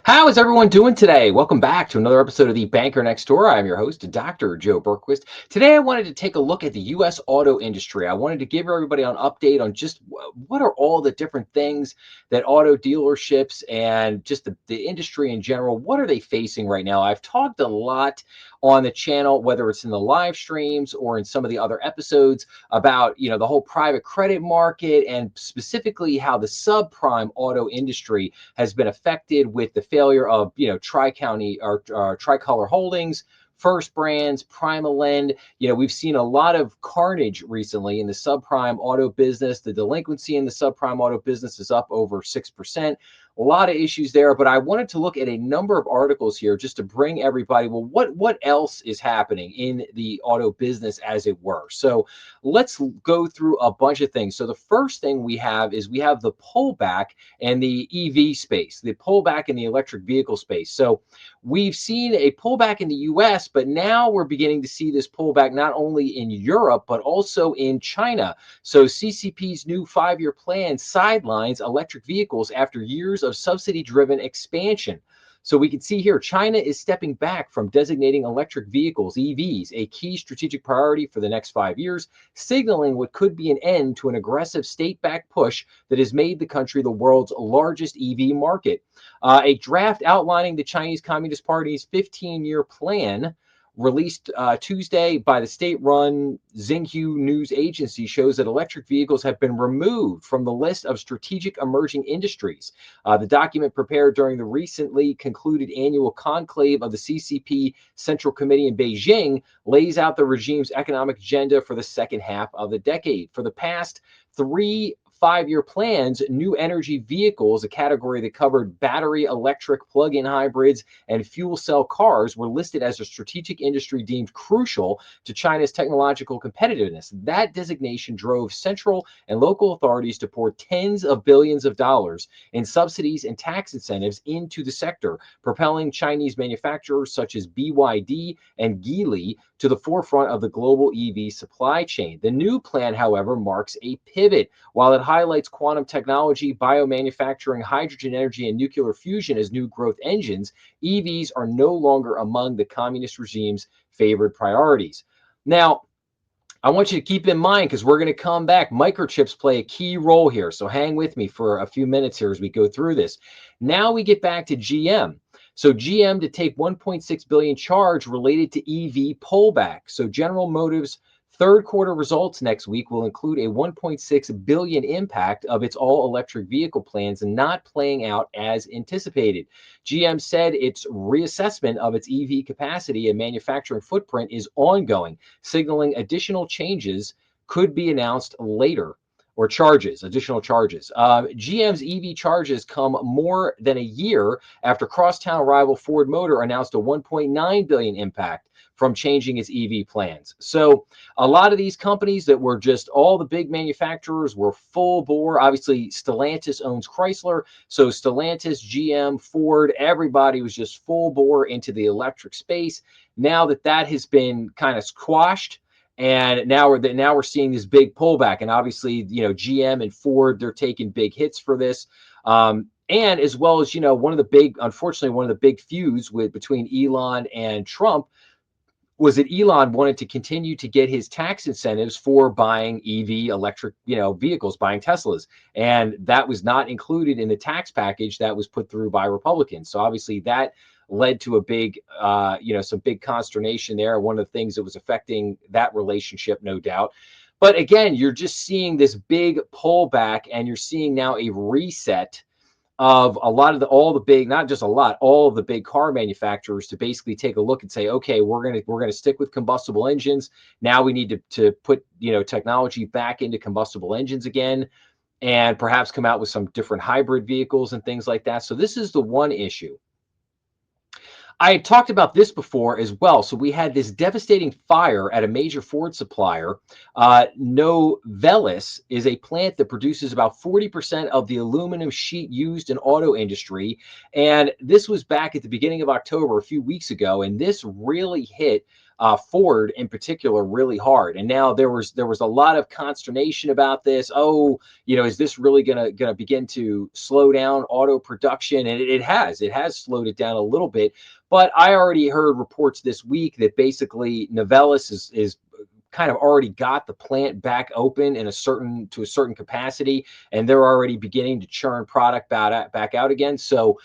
How is everyone doing today? Welcome back to another episode of the Banker Next Door. I'm your host, Dr. Joe Berquist. Today, I wanted to take a look at the U.S. auto industry. I wanted to give everybody an update on just what are all the different things that auto dealerships and just the industry in general, what are they facing right now? I've talked a lot on the channel, whether it's in the live streams or in some of the other episodes about, the whole private credit market and specifically how the subprime auto industry has been affected with the failure of, Tri-County or Tricolor Holdings, First Brands, PrimaLend. We've seen a lot of carnage recently in the subprime auto business. The delinquency in the subprime auto business is up over 6%. A lot of issues there, but I wanted to look at a number of articles here just to bring everybody, well, what else is happening in the auto business, as it were. So let's go through a bunch of things. So the first thing we have is we have the pullback and the EV space, the pullback in the electric vehicle space. So we've seen a pullback in the US, but now we're beginning to see this pullback not only in Europe, but also in China. So CCP's new 5-year plan sidelines electric vehicles after years of subsidy-driven expansion. So we can see here, China is stepping back from designating electric vehicles, EVs, a key strategic priority for the next 5 years, signaling what could be an end to an aggressive state-backed push that has made the country the world's largest EV market. A draft outlining the Chinese Communist Party's 15-year plan released Tuesday by the state-run Xinhua news agency shows that electric vehicles have been removed from the list of strategic emerging industries. The document prepared during the recently concluded annual conclave of the CCP Central Committee in Beijing lays out the regime's economic agenda for the second half of the decade. For the past 5-year plans, new energy vehicles, a category that covered battery, electric, plug-in hybrids, and fuel cell cars, were listed as a strategic industry deemed crucial to China's technological competitiveness. That designation drove central and local authorities to pour tens of billions of dollars in subsidies and tax incentives into the sector, propelling Chinese manufacturers such as BYD and Geely to the forefront of the global EV supply chain. The new plan, however, marks a pivot. While it highlights quantum technology, biomanufacturing, hydrogen energy, and nuclear fusion as new growth engines, EVs are no longer among the communist regime's favored priorities. Now, I want you to keep in mind, because we're going to come back, microchips play a key role here. So hang with me for a few minutes here as we go through this. Now we get back to GM. So GM to take 1.6 billion charge related to EV pullback. So General Motors' third quarter results next week will include a 1.6 billion impact of its all-electric vehicle plans not playing out as anticipated. GM said its reassessment of its EV capacity and manufacturing footprint is ongoing, signaling additional changes could be announced later. Or additional charges. GM's EV charges come more than a year after crosstown rival Ford Motor announced a 1.9 billion impact from changing its EV plans. So a lot of these companies that were just all the big manufacturers were full bore. Obviously, Stellantis owns Chrysler. So Stellantis, GM, Ford, everybody was just full bore into the electric space. Now that has been kind of squashed, and now we're seeing this big pullback, and obviously, GM and Ford, they're taking big hits for this, and as well as, unfortunately, one of the big feuds between Elon and Trump was that Elon wanted to continue to get his tax incentives for buying EV electric, vehicles, buying Teslas, and that was not included in the tax package that was put through by Republicans. So obviously that led to a big, some big consternation there. One of the things that was affecting that relationship, no doubt. But again, you're just seeing this big pullback, and you're seeing now a reset of all of the big car manufacturers to basically take a look and say, okay, we're gonna stick with combustible engines. Now we need to put technology back into combustible engines again, and perhaps come out with some different hybrid vehicles and things like that. So this is the one issue. I had talked about this before as well. So we had this devastating fire at a major Ford supplier. Novelis is a plant that produces about 40% of the aluminum sheet used in auto industry. And this was back at the beginning of October, a few weeks ago. And this really hit Ford in particular really hard. And now there was a lot of consternation about this. Oh, is this really gonna begin to slow down auto production? And it has slowed it down a little bit. But I already heard reports this week that basically Novelis is kind of already got the plant back open to a certain capacity, and they're already beginning to churn product back out again. So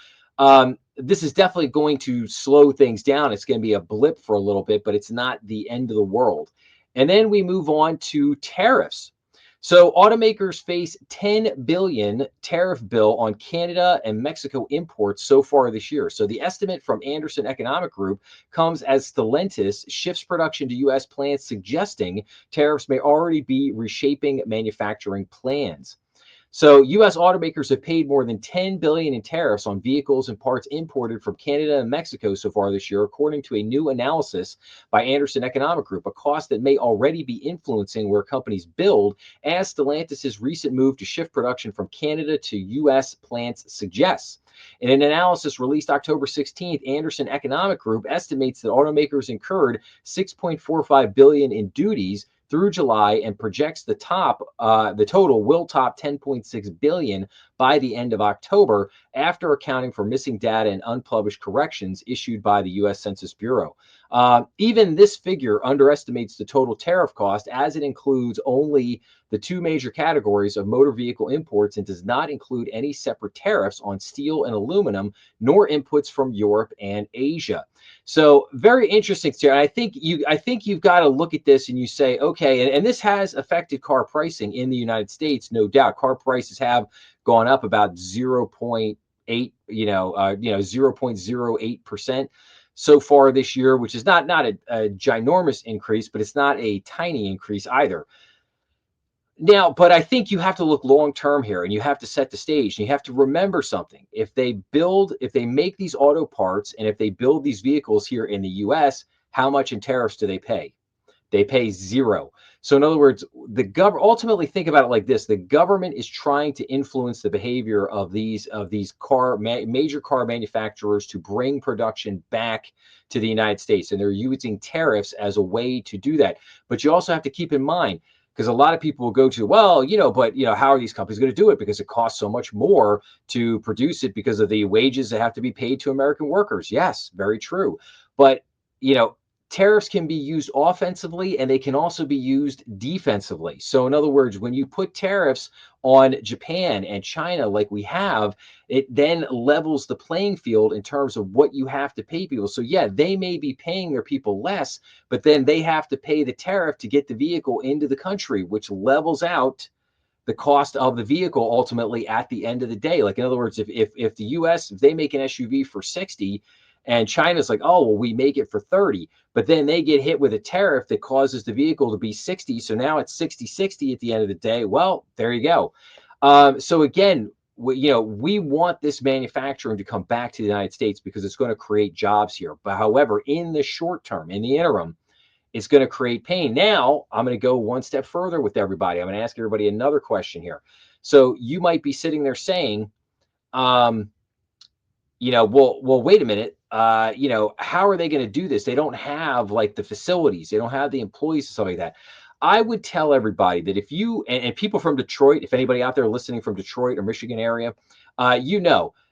this is definitely going to slow things down. It's going to be a blip for a little bit, but it's not the end of the world. And then we move on to tariffs. So automakers face 10 billion tariff bill on Canada and Mexico imports so far this year. So the estimate from Anderson Economic Group comes as Stellantis shifts production to US plants, suggesting tariffs may already be reshaping manufacturing plans. So U.S. automakers have paid more than $10 billion in tariffs on vehicles and parts imported from Canada and Mexico so far this year, according to a new analysis by Anderson Economic Group, a cost that may already be influencing where companies build, as Stellantis' recent move to shift production from Canada to U.S. plants suggests. In an analysis released October 16th, Anderson Economic Group estimates that automakers incurred $6.45 billion in duties through July and projects the total will top 10.6 billion by the end of October, after accounting for missing data and unpublished corrections issued by the U.S. Census Bureau. Even this figure underestimates the total tariff cost, as it includes only the two major categories of motor vehicle imports and does not include any separate tariffs on steel and aluminum, nor inputs from Europe and Asia. So very interesting here. I think you've got to look at this and you say, okay, and this has affected car pricing in the United States, no doubt. Car prices have gone up about 0.8, 0.08% so far this year, which is not a ginormous increase, but it's not a tiny increase either. Now, but I think you have to look long term here, and you have to set the stage, and you have to remember something. If they make these auto parts, and if they build these vehicles here in the US, how much in tariffs do they pay? They pay zero. So in other words, ultimately, think about it like this: the government is trying to influence the behavior of these major car manufacturers to bring production back to the United States, and they're using tariffs as a way to do that. But you also have to keep in mind, because a lot of people will go to, well, but how are these companies going to do it? Because it costs so much more to produce it because of the wages that have to be paid to American workers. Yes, very true. But, tariffs can be used offensively, and they can also be used defensively. So in other words, when you put tariffs on Japan and China like we have, it then levels the playing field in terms of what you have to pay people. So yeah, they may be paying their people less, but then they have to pay the tariff to get the vehicle into the country, which levels out the cost of the vehicle ultimately at the end of the day. Like, in other words, if the US, if they make an SUV for 60 and China's like, oh, well, we make it for 30, but then they get hit with a tariff that causes the vehicle to be 60. So now it's 60/60 at the end of the day. Well, there you go. So again, we want this manufacturing to come back to the United States because it's going to create jobs here. But however, in the short term, in the interim, it's going to create pain. Now, I'm going to go one step further with everybody. I'm going to ask everybody another question here. So you might be sitting there saying, well, wait a minute. How are they going to do this? They don't have like the facilities. They don't have the employees and stuff like that. I would tell everybody that if you, and people from Detroit, if anybody out there listening from Detroit or Michigan area,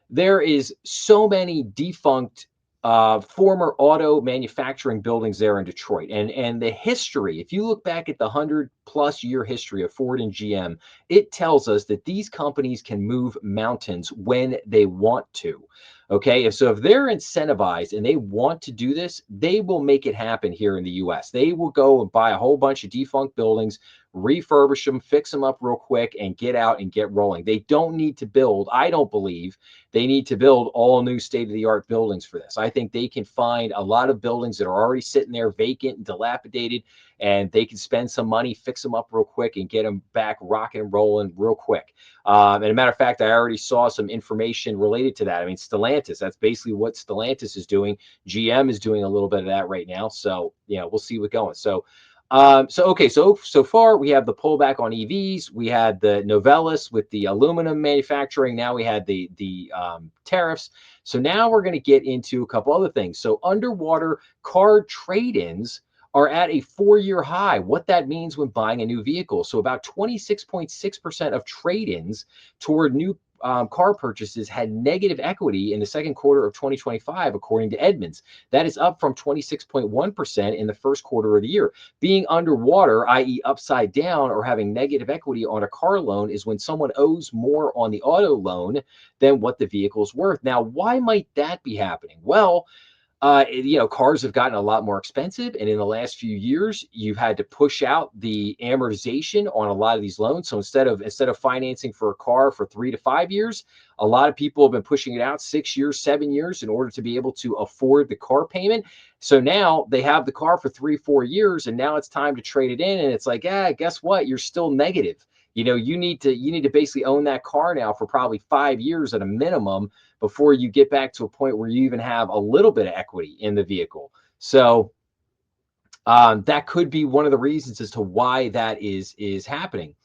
there is so many defunct former auto manufacturing buildings there in Detroit. And the history, if you look back at the 100+ year history of Ford and GM, it tells us that these companies can move mountains when they want to. Okay, so if they're incentivized and they want to do this, they will make it happen here in the US. They will go and buy a whole bunch of defunct buildings, refurbish them, fix them up real quick, and get out and get rolling. They don't need to build, I don't believe they need to build all new state-of-the-art buildings for this. I think they can find a lot of buildings that are already sitting there vacant and dilapidated, and they can spend some money, fix them up real quick, and get them back rocking and rolling real quick. And a matter of fact, I already saw some information related to that. I mean, Stellantis, that's basically what Stellantis is doing. GM is doing a little bit of that right now. So, we'll see what's going. So far we have the pullback on EVs. We had the Novelis with the aluminum manufacturing. Now we had the tariffs. So now we're going to get into a couple other things. So underwater car trade-ins are at a 4-year high. What that means when buying a new vehicle. So about 26.6% of trade-ins toward new car purchases had negative equity in the second quarter of 2025, according to Edmunds. That is up from 26.1% in the first quarter of the year. Being underwater, i.e., upside down, or having negative equity on a car loan is when someone owes more on the auto loan than what the vehicle is worth. Now, why might that be happening? Well, cars have gotten a lot more expensive, and in the last few years, you've had to push out the amortization on a lot of these loans. So instead of financing for a car for 3 to 5 years, a lot of people have been pushing it out 6 years, 7 years in order to be able to afford the car payment. So now they have the car for 3, 4 years, and now it's time to trade it in, and it's like, guess what? You're still negative. You need to basically own that car now for probably 5 years at a minimum before you get back to a point where you even have a little bit of equity in the vehicle. So that could be one of the reasons as to why that is happening.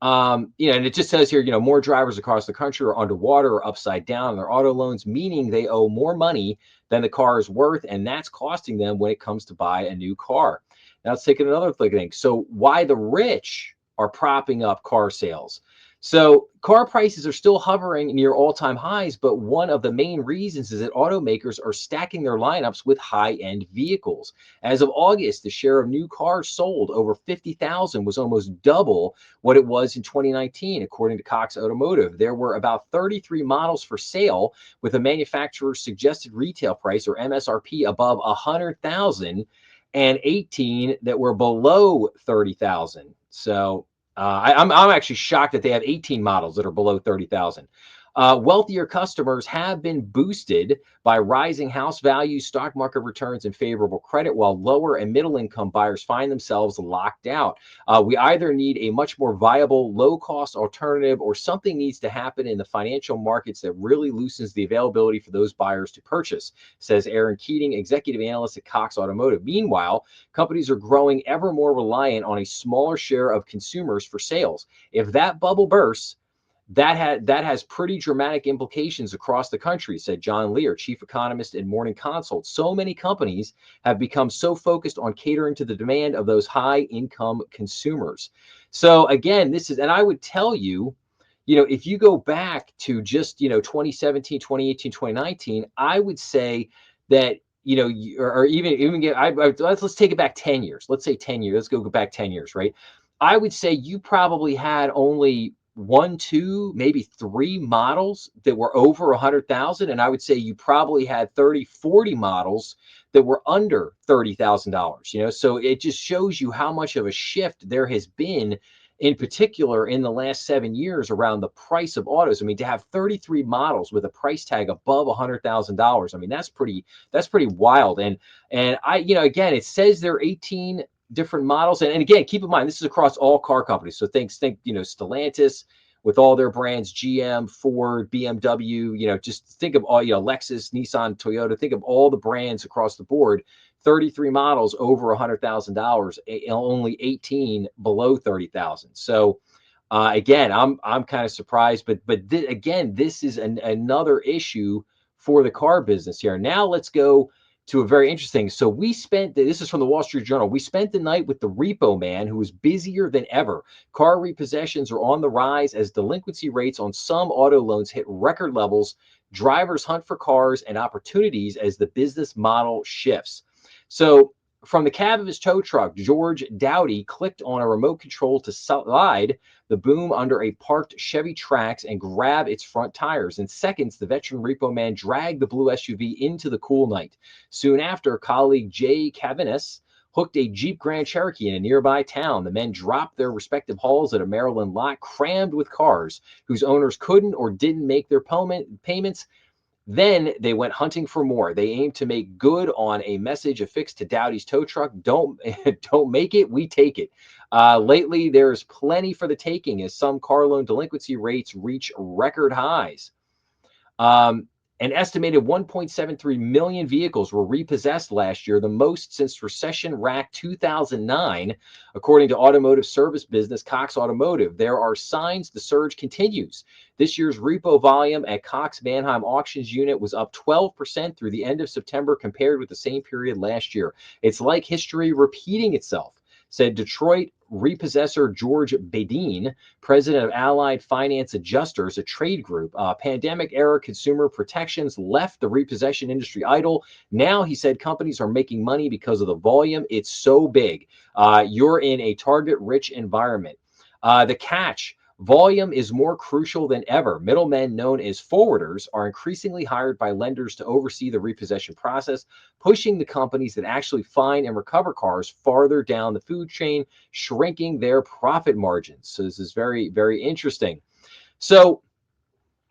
And it just says here, more drivers across the country are underwater or upside down on their auto loans, meaning they owe more money than the car is worth, and that's costing them when it comes to buy a new car. Now let's take another thing. So why the rich are propping up car sales. So car prices are still hovering near all-time highs, but one of the main reasons is that automakers are stacking their lineups with high-end vehicles. As of August, the share of new cars sold over 50,000 was almost double what it was in 2019, according to Cox Automotive. There were about 33 models for sale with a manufacturer's suggested retail price, or MSRP, above 100,000, and 18 that were below 30,000. So I'm actually shocked that they have 18 models that are below 30,000. Wealthier customers have been boosted by rising house values, stock market returns, and favorable credit, while lower and middle income buyers find themselves locked out. We either need a much more viable, low-cost alternative, or something needs to happen in the financial markets that really loosens the availability for those buyers to purchase, says Aaron Keating, executive analyst at Cox Automotive. Meanwhile, companies are growing ever more reliant on a smaller share of consumers for sales. If that bubble bursts, that has pretty dramatic implications across the country, said John Lear, chief economist at Morning Consult. So many companies have become so focused on catering to the demand of those high income consumers. So again, and I would tell you, if you go back to just, 2017, 2018, 2019, I would say that, or even get, let's take it back 10 years. Let's say 10 years. Let's go back 10 years, right? I would say you probably had only 1, 2, maybe 3 models that were over 100,000. And I would say you probably had 30, 40 models that were under $30,000, so it just shows you how much of a shift there has been, in particular in the last 7 years, around the price of autos. I mean, to have 33 models with a price tag above $100,000, I mean, that's pretty wild. And again, it says there are 18 different models. And again, keep in mind, this is across all car companies. So think, Stellantis with all their brands, GM, Ford, BMW, just think of all, Lexus, Nissan, Toyota, think of all the brands across the board. 33 models over $100,000, only 18 below 30,000. So again, I'm kind of surprised, but again, this is another issue for the car business here. Now let's go to a very interesting. So this is from the Wall Street Journal. We spent the night with the repo man, who was busier than ever. Car repossessions are on the rise as delinquency rates on some auto loans hit record levels. Drivers hunt for cars and opportunities as the business model shifts. So from the cab of his tow truck, George Dowdy clicked on a remote control to slide the boom under a parked Chevy Trax and grab its front tires. In seconds, the veteran repo man dragged the blue SUV into the cool night. Soon after, colleague Jay Cavanis hooked a Jeep Grand Cherokee in a nearby town. The men dropped their respective hauls at a Maryland lot crammed with cars whose owners couldn't or didn't make their payments. Then they went hunting for more. They aimed to make good on a message affixed to Dowdy's tow truck. Don't make it, we take it. Lately, there's plenty for the taking as some car loan delinquency rates reach record highs. An estimated 1.73 million vehicles were repossessed last year, the most since recession-racked 2009, according to automotive service business Cox Automotive. There are signs the surge continues. This year's repo volume at Cox Mannheim Auctions unit was up 12% through the end of September compared with the same period last year. It's like history repeating itself, said Detroit repossessor George Badine, president of Allied Finance Adjusters, a trade group. Pandemic-era consumer protections left the repossession industry idle. Now, he said, companies are making money because of the volume. It's so big. You're in a target-rich environment. The catch: volume is more crucial than ever. Middlemen known as forwarders are increasingly hired by lenders to oversee the repossession process, pushing the companies that actually find and recover cars farther down the food chain, shrinking their profit margins. So this is very, very interesting. So,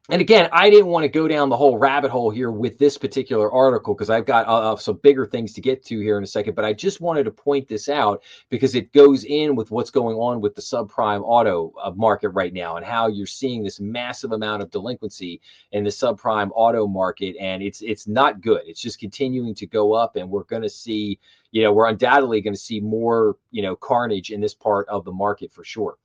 and again, I didn't want to go down the whole rabbit hole here with this particular article because I've got some bigger things to get to here in a second. But I just wanted to point this out because it goes in with what's going on with the subprime auto market right now and how you're seeing this massive amount of delinquency in the subprime auto market. And it's not good. It's just continuing to go up. And we're going to see, we're undoubtedly going to see more, carnage in this part of the market for sure.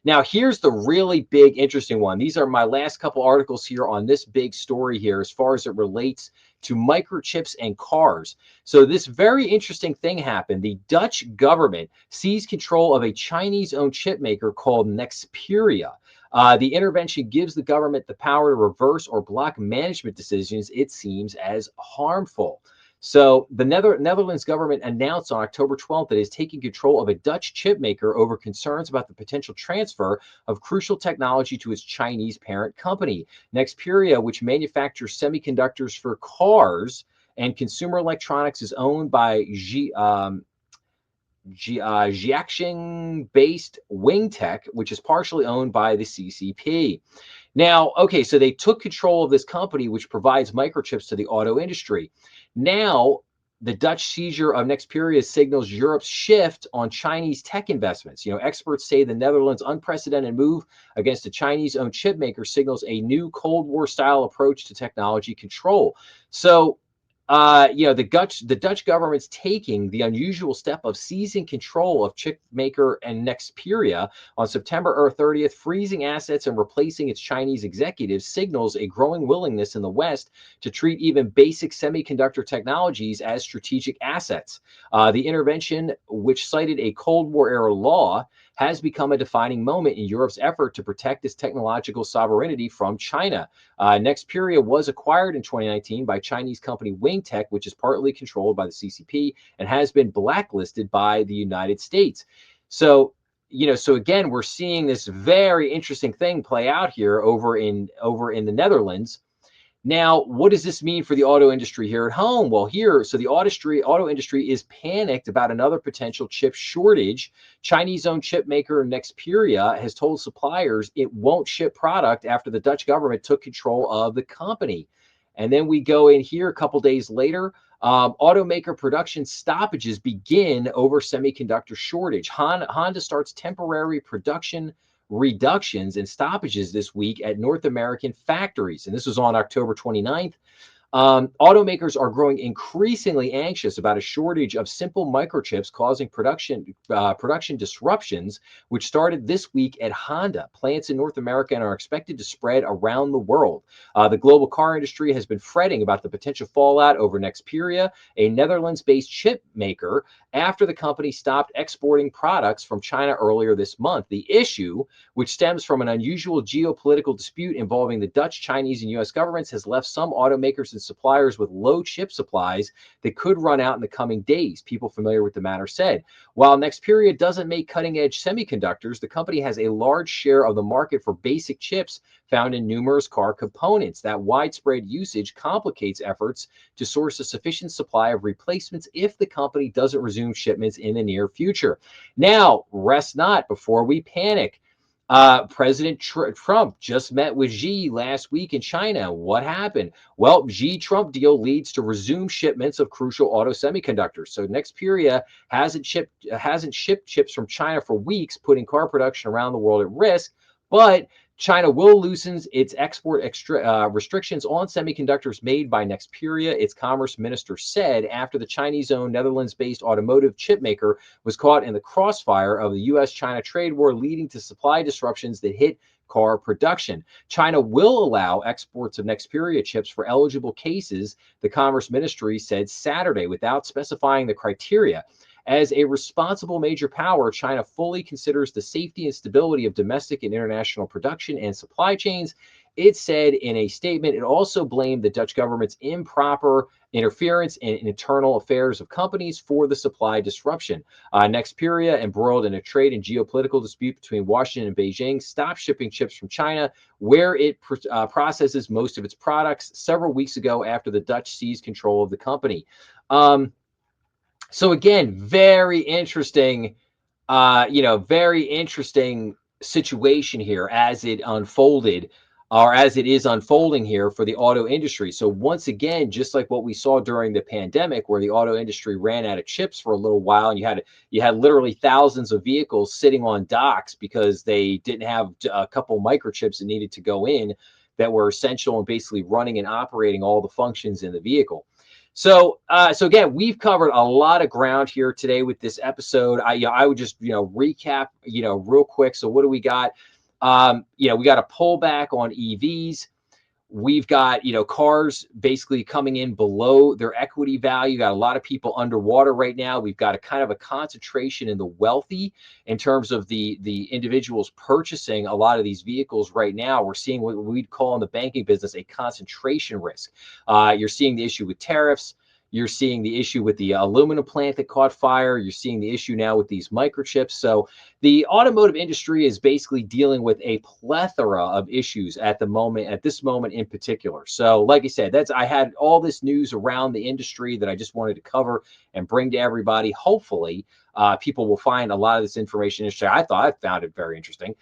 Now, here's the really big, interesting one. These are my last couple articles here on this big story here as far as it relates to microchips and cars. So this very interesting thing happened. The Dutch government seized control of a Chinese-owned chip maker called Nexperia. The intervention gives the government the power to reverse or block management decisions it seems as harmful. So the Netherlands government announced on October 12th that it is taking control of a Dutch chip maker over concerns about the potential transfer of crucial technology to its Chinese parent company. Nexperia, which manufactures semiconductors for cars and consumer electronics, is owned by Jiaxing-based Wingtech, which is partially owned by the CCP. Now, okay, so they took control of this company, which provides microchips to the auto industry. Now, the Dutch seizure of Nexperia signals Europe's shift on Chinese tech investments. Experts say the Netherlands' unprecedented move against a Chinese-owned chip maker signals a new Cold War-style approach to technology control. So, the Dutch government's taking the unusual step of seizing control of chip maker and Nexperia on September 30th, freezing assets and replacing its Chinese executives, signals a growing willingness in the West to treat even basic semiconductor technologies as strategic assets. The intervention, which cited a Cold War-era law, has become a defining moment in Europe's effort to protect its technological sovereignty from China. Nexperia was acquired in 2019 by Chinese company Wingtech, which is partly controlled by the CCP and has been blacklisted by the United States. So, so again, we're seeing this very interesting thing play out here over in the Netherlands. Now, what does this mean for the auto industry here at home? Well, so the auto industry is panicked about another potential chip shortage. Chinese-owned chip maker Nexperia has told suppliers it won't ship product after the Dutch government took control of the company. And then we go in here a couple days later. Automaker production stoppages begin over semiconductor shortage. Honda starts temporary production reductions and stoppages this week at North American factories. And this was on October 29th. Automakers are growing increasingly anxious about a shortage of simple microchips causing production disruptions, which started this week at Honda. Plants in North America and are expected to spread around the world. The global car industry has been fretting about the potential fallout over Nexperia, a Netherlands-based chip maker, after the company stopped exporting products from China earlier this month. The issue, which stems from an unusual geopolitical dispute involving the Dutch, Chinese, and U.S. governments, has left some automakers and suppliers with low chip supplies that could run out in the coming days, people familiar with the matter said. While Nexperia doesn't make cutting-edge semiconductors, the company has a large share of the market for basic chips found in numerous car components. That widespread usage complicates efforts to source a sufficient supply of replacements if the company doesn't resume shipments in the near future. Now, rest not before we panic. President Trump just met with Xi last week in China. What happened? Well, Xi-Trump deal leads to resume shipments of crucial auto semiconductors. So Nexperia hasn't shipped chips from China for weeks, putting car production around the world at risk. But China will loosen its restrictions on semiconductors made by Nexperia, its commerce minister said, after the Chinese-owned Netherlands-based automotive chip maker was caught in the crossfire of the U.S.-China trade war, leading to supply disruptions that hit car production. China will allow exports of Nexperia chips for eligible cases, the Commerce Ministry said Saturday, without specifying the criteria. As a responsible major power, China fully considers the safety and stability of domestic and international production and supply chains. It said in a statement, it also blamed the Dutch government's improper interference in internal affairs of companies for the supply disruption. Nexperia, embroiled in a trade and geopolitical dispute between Washington and Beijing, stopped shipping chips from China, where it processes most of its products, several weeks ago after the Dutch seized control of the company. So again, very interesting, very interesting situation here as it unfolded, or as it is unfolding here for the auto industry. So once again, just like what we saw during the pandemic, where the auto industry ran out of chips for a little while, and you had literally thousands of vehicles sitting on docks because they didn't have a couple microchips that needed to go in that were essential and basically running and operating all the functions in the vehicle. So again, we've covered a lot of ground here today with this episode. I would just recap real quick. So what do we got? We got a pullback on EVs. We've got cars basically coming in below their equity value. Got a lot of people underwater right now. We've got a kind of a concentration in the wealthy in terms of the individuals purchasing a lot of these vehicles right now. We're seeing what we'd call in the banking business a concentration risk. You're seeing the issue with tariffs. You're seeing the issue with the aluminum plant that caught fire. You're seeing the issue now with these microchips. So the automotive industry is basically dealing with a plethora of issues at this moment in particular. So like I said, I had all this news around the industry that I just wanted to cover and bring to everybody. Hopefully, people will find a lot of this information interesting. I found it very interesting.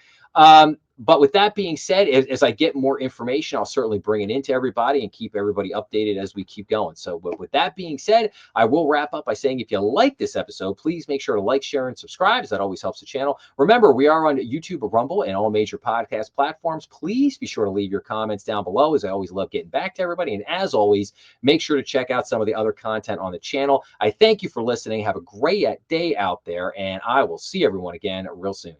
But with that being said, as I get more information, I'll certainly bring it into everybody and keep everybody updated as we keep going. So with that being said, I will wrap up by saying if you like this episode, please make sure to like, share, and subscribe, as that always helps the channel. Remember, we are on YouTube, Rumble, and all major podcast platforms. Please be sure to leave your comments down below, as I always love getting back to everybody. And as always, make sure to check out some of the other content on the channel. I thank you for listening. Have a great day out there, and I will see everyone again real soon.